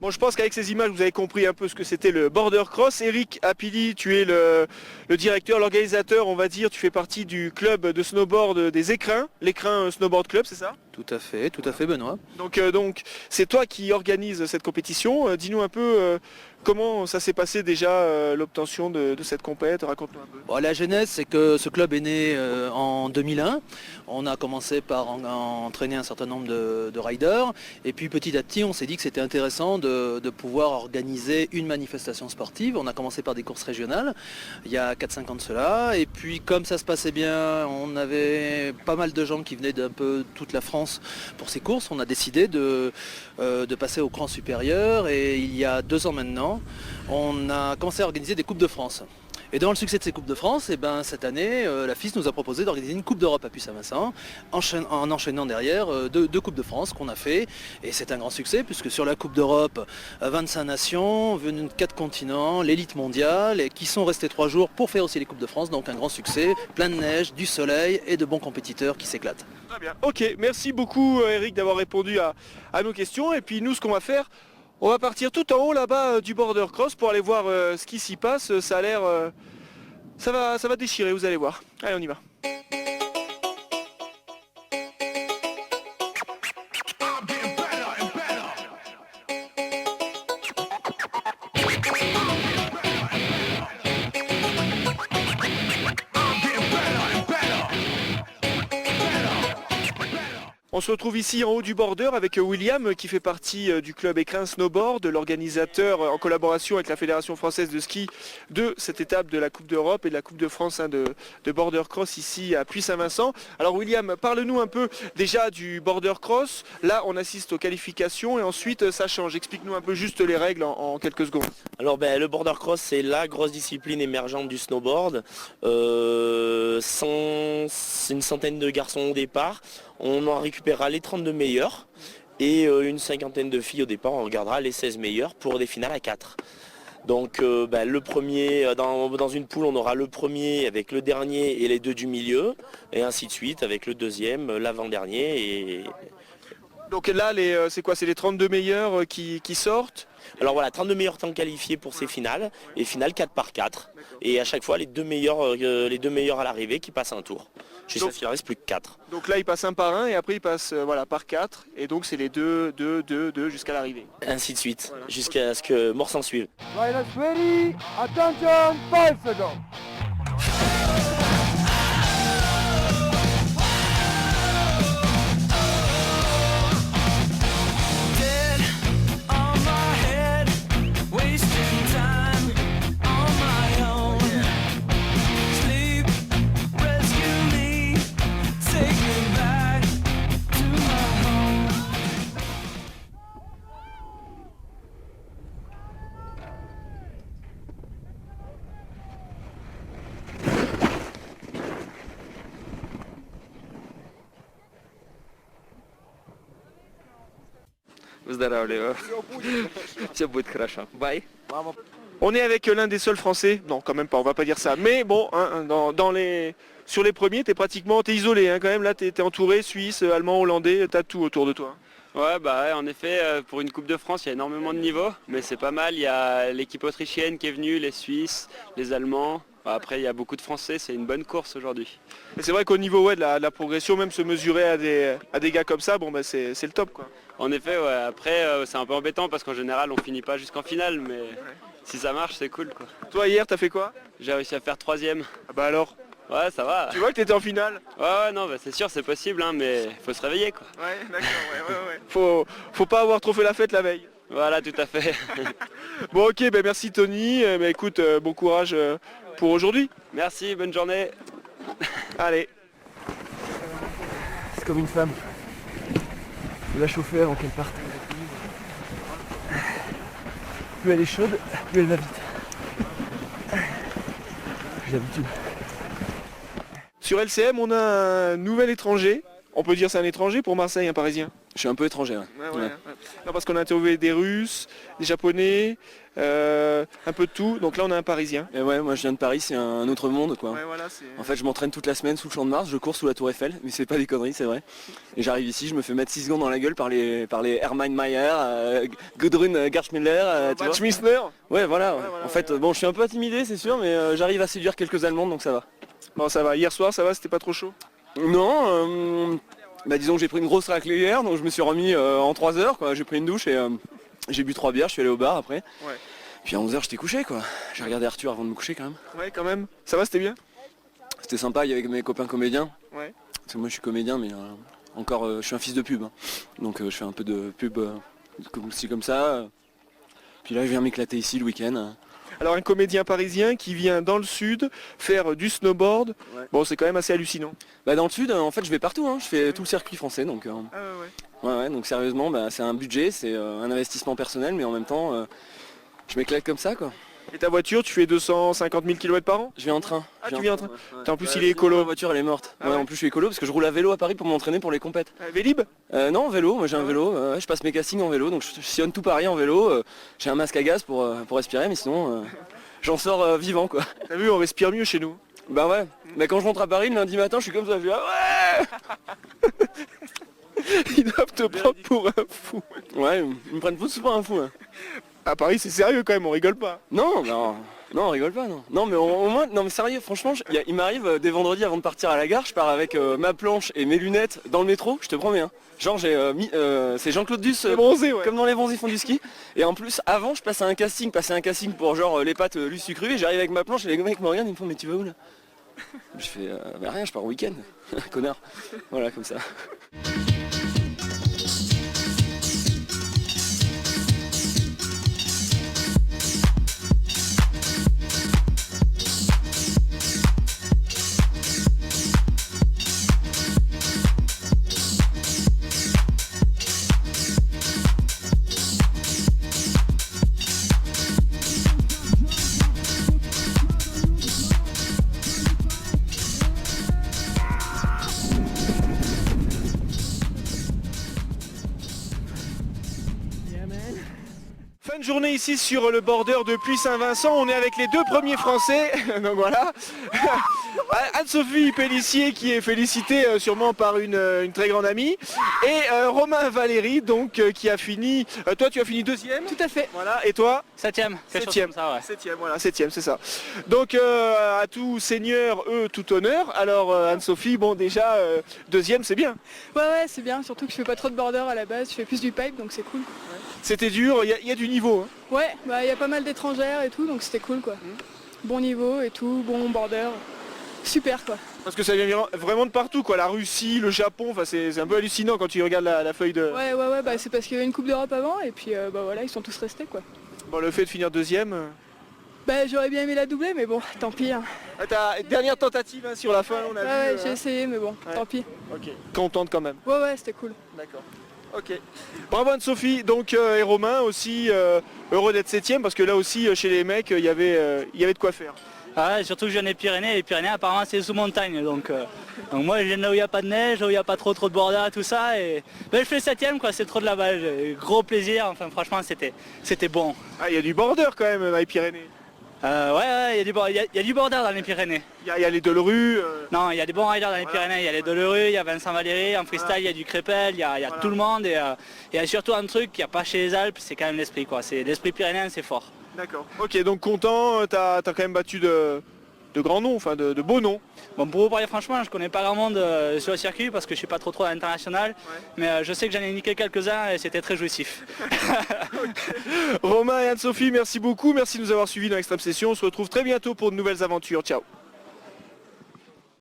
Bon, je pense qu'avec ces images, vous avez compris un peu ce que c'était le border cross. Eric Apili, tu es le directeur, l'organisateur, on va dire. Tu fais partie du club de snowboard des Écrins, l'Écrin Snowboard Club, c'est ça? Tout à fait Benoît. Donc, c'est toi qui organise cette compétition. Dis-nous un peu comment ça s'est passé déjà l'obtention de cette compète. Raconte-nous un peu. Bon, la genèse, c'est que ce club est né en 2001. On a commencé par entraîner un certain nombre de riders. Et puis petit à petit, on s'est dit que c'était intéressant de pouvoir organiser une manifestation sportive. On a commencé par des courses régionales, il y a 4-5 ans de cela. Et puis comme ça se passait bien, on avait pas mal de gens qui venaient d'un peu toute la France pour ces courses. On a décidé de passer au cran supérieur. Et il y a 2 ans maintenant, on a commencé à organiser des Coupes de France. Et dans le succès de ces Coupes de France, cette année, la FIS nous a proposé d'organiser une Coupe d'Europe à Puy-Saint-Vincent, en enchaînant derrière deux Coupes de France qu'on a fait. Et c'est un grand succès, puisque sur la Coupe d'Europe, 25 nations, venues de 4 continents, l'élite mondiale, et qui sont restés 3 jours pour faire aussi les Coupes de France. Donc un grand succès, plein de neige, du soleil et de bons compétiteurs qui s'éclatent. Très bien. Ok, merci beaucoup Eric d'avoir répondu à nos questions. Et puis nous, ce qu'on va faire, on va partir tout en haut là-bas du border cross pour aller voir ce qui s'y passe. Ça a l'air... ça va déchirer, vous allez voir. Allez, on y va. On se retrouve ici en haut du border avec William qui fait partie du club Écrin Snowboard, l'organisateur en collaboration avec la Fédération française de ski de cette étape de la Coupe d'Europe et de la Coupe de France de border cross ici à Puy-Saint-Vincent. Alors William, parle-nous un peu déjà du border cross. Là on assiste aux qualifications et ensuite ça change. Explique-nous un peu juste les règles en quelques secondes. Alors le border cross c'est la grosse discipline émergente du snowboard. C'est une centaine de garçons au départ. On en récupérera les 32 meilleurs et une cinquantaine de filles au départ. On regardera les 16 meilleurs pour des finales à 4. Donc le premier, dans une poule, on aura le premier avec le dernier et les 2 du milieu, et ainsi de suite avec le deuxième, l'avant-dernier. Et... Donc là, c'est quoi? C'est les 32 meilleurs qui sortent? Alors voilà, 32 meilleurs temps qualifiés pour ces finales, et finales 4 par 4. Et à chaque fois, les deux meilleurs à l'arrivée qui passent un tour. Jusqu'à ce qu'il en reste plus que 4. Donc là, ils passent un par un et après ils passent par 4. Et donc c'est les 2 jusqu'à l'arrivée. Ainsi de suite, voilà. Jusqu'à ce que mort s'en suive. Ready, attention, 5 seconds. Выздоравливаю. Все будет хорошо. Bye. On est avec l'un des seuls Français, non quand même pas, on va pas dire ça, mais bon, hein, sur les premiers, t'es isolé hein, quand même, là t'es entouré, Suisse, Allemand, Hollandais, t'as tout autour de toi. Ouais, en effet, pour une Coupe de France, il y a énormément de niveaux, mais c'est pas mal, il y a l'équipe autrichienne qui est venue, les Suisses, les Allemands, après il y a beaucoup de Français, c'est une bonne course aujourd'hui. Et c'est vrai qu'au niveau de la progression, même se mesurer à des gars comme ça, bon c'est le top quoi. En effet, ouais, après c'est un peu embêtant parce qu'en général on finit pas jusqu'en finale, mais si ça marche c'est cool quoi. Toi hier t'as fait quoi? J'ai réussi à faire 3e. Ah bah alors? Ouais, ça va. Tu vois que t'étais en finale? Ouais, non, c'est sûr, c'est possible, hein, mais faut se réveiller quoi. Ouais, d'accord, ouais. Faut pas avoir trop fait la fête la veille. Voilà, tout à fait. Bon ok, merci Tony, écoute, bon courage pour aujourd'hui. Merci, bonne journée. Allez. C'est comme une femme. Faut la chauffer avant qu'elle parte. Plus elle est chaude, plus elle va vite. J'ai l'habitude. Sur LCM, on a un nouvel étranger. On peut dire c'est un étranger pour Marseille, un Parisien. Je suis un peu étranger. Ouais. Non, parce qu'on a interviewé des Russes, des Japonais, un peu de tout. Donc là on a un Parisien. Et ouais, moi je viens de Paris, c'est un autre monde quoi. Ouais, voilà, En fait je m'entraîne toute la semaine sous le Champ de Mars, je cours sous la Tour Eiffel, mais c'est pas des conneries, c'est vrai. Et j'arrive ici, je me fais mettre 6 secondes dans la gueule par les Hermann Mayer, Gudrun Gerstmüller, tu vois. Schmissner. Ouais voilà. voilà, En fait bon je suis un peu intimidé c'est sûr, mais j'arrive à séduire quelques Allemandes donc ça va. Bon ça va, hier soir ça va, c'était pas trop chaud? Non, disons que j'ai pris une grosse raclée hier, donc je me suis remis en 3 heures quoi. J'ai pris une douche et j'ai bu 3 bières, je suis allé au bar après. Ouais. Puis à 11h j'étais couché quoi. J'ai regardé Arthur avant de me coucher quand même. Ouais quand même. Ça va, c'était bien? C'était sympa, il y avait mes copains comédiens. Ouais. Parce que moi je suis comédien mais encore je suis un fils de pub. Hein. Donc je fais un peu de pub comme ça. Puis là je viens m'éclater ici le week-end. Alors un comédien parisien qui vient dans le sud faire du snowboard, Ouais. bon c'est quand même assez hallucinant. Dans le sud en fait je vais partout, hein. Je fais tout le circuit français donc ouais, donc sérieusement c'est un budget, c'est un investissement personnel mais en même temps je m'éclate comme ça quoi. Et ta voiture, tu fais 250 000 km par an? Je viens en train. Ah, tu viens en train. Ouais. En plus il est écolo. La voiture elle est morte. Ah ouais, ouais. En plus je suis écolo parce que je roule à vélo à Paris pour m'entraîner pour les compètes. Vélib? Non en vélo, moi j'ai un vélo, je passe mes castings en vélo donc je sillonne tout Paris en vélo, j'ai un masque à gaz pour respirer mais sinon j'en sors vivant quoi. T'as vu, on respire mieux chez nous. Bah ouais, mais quand je rentre à Paris le lundi matin je suis comme ça, je dis ah ouais. Ils doivent te prendre pour un fou. Ouais, ils me prennent tous pour un fou. Hein. À Paris c'est sérieux quand même, on rigole pas. Non, on rigole pas non. Non mais au moins, non mais sérieux, franchement, il m'arrive des vendredis avant de partir à la gare, je pars avec ma planche et mes lunettes dans le métro, je te promets. Hein. Genre c'est Jean-Claude Duss, Bronzé, ouais. comme dans Les Bronzés font du ski. Et en plus, avant, je passe à un casting, pour genre les pâtes Lucie Cru, et j'arrive avec ma planche et les mecs me regardent, ils me font mais tu vas où là? Je fais rien, je pars au week-end, connard. Voilà comme ça. Fin de journée ici sur le border de Puy-Saint-Vincent, on est avec les 2 premiers français, donc voilà. Anne-Sophie Pellissier qui est félicitée sûrement par une très grande amie, et Romain Valéry donc qui a fini, toi tu as fini 2e? Tout à fait. Voilà, et toi? 7ème. 7ème, ça, ouais. 7ème, voilà, 7ème, c'est ça. Donc à tout seigneur, tout honneur. Alors Anne-Sophie, bon déjà 2e c'est bien. Ouais, c'est bien, surtout que je fais pas trop de border à la base, je fais plus du pipe, donc c'est cool. C'était dur, il y a du niveau. Hein. Ouais, il y a pas mal d'étrangères et tout, donc c'était cool quoi. Bon niveau et tout, bon border. Super quoi. Parce que ça vient vraiment de partout quoi, la Russie, le Japon, enfin c'est un peu hallucinant quand tu regardes la feuille de... Ouais, c'est parce qu'il y avait une Coupe d'Europe avant et puis voilà, ils sont tous restés quoi. Bon, le fait de finir 2e... J'aurais bien aimé la doubler mais bon, tant pis. Hein. Dernière tentative hein, sur la fin, on a vu... Ouais, j'ai essayé mais bon, tant pis. Ok, contente quand même. Ouais, c'était cool. D'accord. Ok. Bravo Anne-Sophie, donc et Romain aussi heureux d'être 7e parce que là aussi chez les mecs il y avait de quoi faire. Ah ouais, surtout que je viens des Pyrénées, et les Pyrénées apparemment c'est sous montagne donc moi je viens de là où il n'y a pas de neige, où il n'y a pas trop de border et tout ça et je fais 7ème quoi, c'est trop de la balle, gros plaisir, enfin franchement c'était bon. Ah il y a du border quand même dans les Pyrénées. Ouais, il y a du border dans les Pyrénées. Il y a les Delerue. Non, il y a des bons riders dans les Pyrénées, il y a les Delerue, il y a Vincent Valéry, en freestyle il y a du Crépel, il y a tout le monde et il y a surtout un truc qu'il n'y a pas chez les Alpes, c'est quand même l'esprit quoi, c'est l'esprit pyrénéen, c'est fort. D'accord. Ok, donc content, t'as quand même battu de grands noms, enfin de beaux noms. Bon, pour vous parler franchement, je connais pas grand monde sur le circuit parce que je suis pas trop à l'international, mais je sais que j'en ai niqué quelques-uns et c'était très jouissif. Romain et Anne-Sophie, merci beaucoup, merci de nous avoir suivis dans l'Extrême Session. On se retrouve très bientôt pour de nouvelles aventures. Ciao.